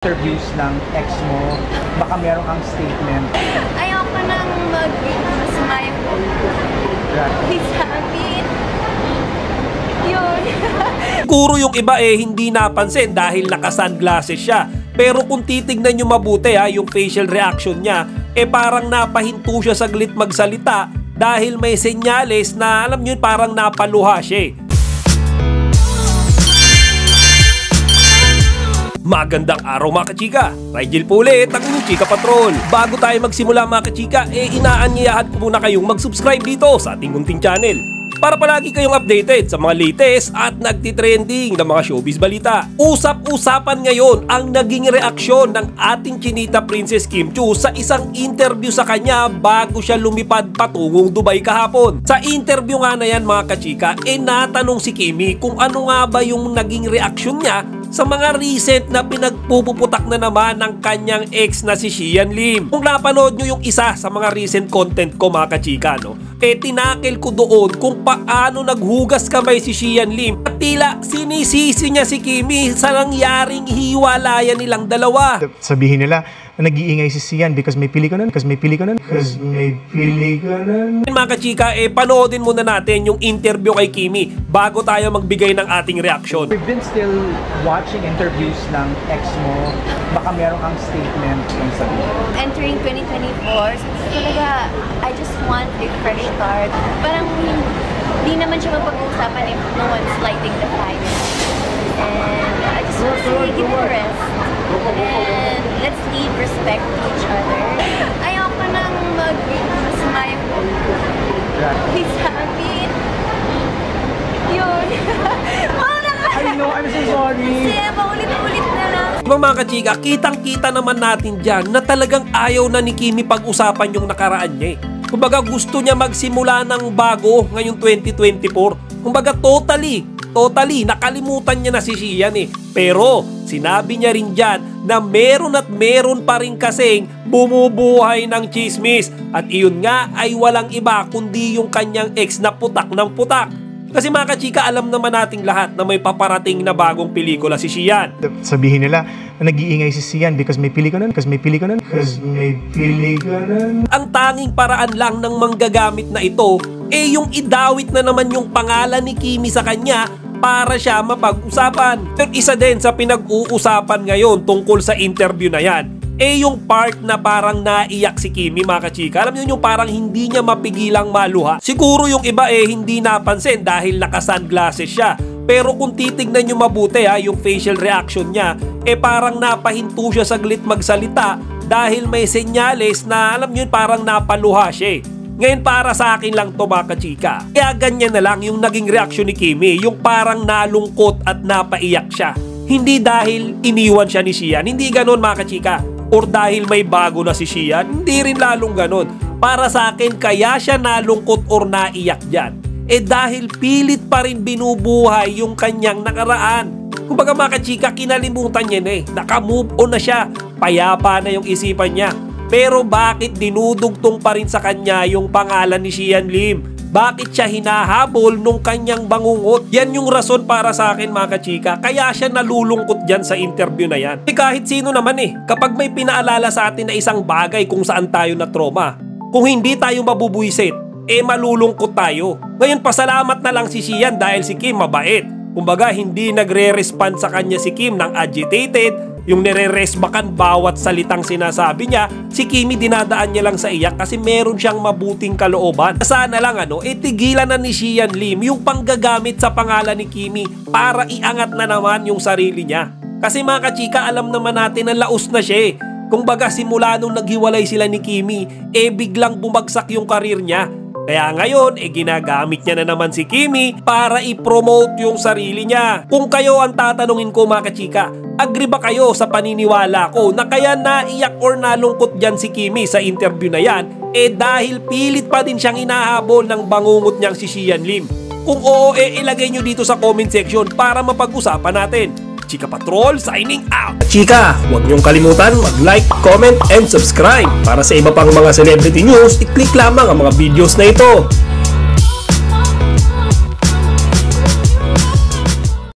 Interviews ng ex mo, baka meron kang statement. Ayoko nang masama yung please happy. Yun. Siguro yung iba hindi napansin dahil naka-sunglasses siya. Pero kung titignan nyo mabuti yung facial reaction niya, parang napahinto siya saglit magsalita dahil may senyales na alam nyo parang napaluha siya. Magandang araw mga kachika! Rigel po ulit ang inyong Chika Patrol. Bago tayo magsimula mga kachika, inaanyayahan ko muna kayong mag-subscribe dito sa ating munting channel para palagi kayong updated sa mga latest at nagtitrending na mga showbiz balita. Usap-usapan ngayon ang naging reaksyon ng ating chinita Princess Kim Chiu sa isang interview sa kanya bago siya lumipad patungong Dubai kahapon. Sa interview nga na yan mga kachika, natanong si Kimi kung ano nga ba yung naging reaksyon niya sa mga recent na pinagpupuputak na naman ng kanyang ex na si Xian Lim. Kung napanood nyo yung isa sa mga recent content ko mga kachika, tinakil ko doon kung paano naghugas kamay si Xian Lim at tila sinisisi niya si Kimi sa nangyaring hiwalayan nilang dalawa. Sabihin nila na nag-iingay si Xian because may pili ka nun. Mga kachika, panoodin muna natin yung interview kay Kimi bago tayo magbigay ng ating reaksyon. We've been still watching interviews ng ex mo, baka meron kang statement kung sabihin. Entering 2024, so talaga, I just want a fresh start. Parang hindi naman siya mapag-uusapan if no one's lighting the fire. And I just want to give it a rest. And let's leave respect to each other. Ayoko nang masama yung please happy. Yun. I know, I'm so sorry. Kasi paulit-ulit na lang. Mga kachika, kitang-kita naman natin dyan na talagang ayaw na ni Kimi pag-usapan yung nakaraan niya. Kumbaga gusto niya magsimula ng bago ngayong 2024. Kumbaga totally nakalimutan niya na si Xian Pero sinabi niya rin dyan na meron at meron pa rin kasing bumubuhay ng chismis. At iyon nga ay walang iba kundi yung kanyang ex na putak ng putak. Kasi mga kachika, alam naman nating lahat na may paparating na bagong pelikula si Xian. Sabihin nila na nag-iingay si Xian because may pili ka nun. Ang tanging paraan lang ng manggagamit na ito yung idawit na naman yung pangalan ni Kimi sa kanya para siya mapag-usapan. Pero isa din sa pinag-uusapan ngayon tungkol sa interview na yan yung part na parang naiyak si Kimi mga kachika. Alam niyo yung parang hindi niya mapigilang maluha. Siguro yung iba hindi napansin dahil naka-sunglasses siya. Pero kung titignan nyo mabuti yung facial reaction niya parang napahinto siya saglit magsalita dahil may senyales na alam niyo parang napaluha siya. Ngayon para sa akin lang to mga kachika. Kaya ganyan na lang yung naging reaksyon ni Kimi, yung parang nalungkot at napaiyak siya. Hindi dahil iniwan siya ni Xian, hindi ganon mga kachika. Or dahil may bago na si Xian, hindi rin lalong ganon. Para sa akin, kaya siya nalungkot or naiyak dyan dahil pilit pa rin binubuhay yung kanyang nakaraan. Kumbaga mga kachika, kinalimutan niya naka-move on na siya, payapa na yung isipan niya. Pero bakit dinudugtong pa rin sa kanya yung pangalan ni Xian Lim? Bakit siya hinahabol nung kanyang bangungot? Yan yung rason para sa akin mga kachika. Kaya siya nalulungkot dyan sa interview na yan. Kahit sino naman kapag may pinaalala sa atin na isang bagay kung saan tayo na trauma, kung hindi tayo mabubuisit, malulungkot tayo. Ngayon pasalamat na lang si Xian dahil si Kim mabait. Kumbaga hindi nagre-respond sa kanya si Kim ng agitated, yung nire-resbakan bawat salitang sinasabi niya. Si Kimi dinadaan niya lang sa iyak kasi meron siyang mabuting kalooban. Sana lang tigilan na ni Xian Lim yung panggagamit sa pangalan ni Kimi para iangat na naman yung sarili niya. Kasi mga kachika, alam naman natin na laos na siya Kung baga simula nung naghiwalay sila ni Kimi, biglang bumagsak yung karir niya. Kaya ngayon, ginagamit niya na naman si Kimi para i-promote yung sarili niya. Kung kayo ang tatanungin ko mga kachika, agree ba kayo sa paniniwala ko na kaya naiyak or nalungkot dyan si Kimi sa interview na yan, dahil pilit pa din siyang inahabol ng bangungot niyang si Xian Lim? Kung oo, ilagay nyo dito sa comment section para mapag-usapan natin. Chika Patrol signing out! Chika, huwag niyong kalimutan mag-like, comment, and subscribe. Para sa iba pang mga celebrity news, i-click lamang ang mga videos na ito.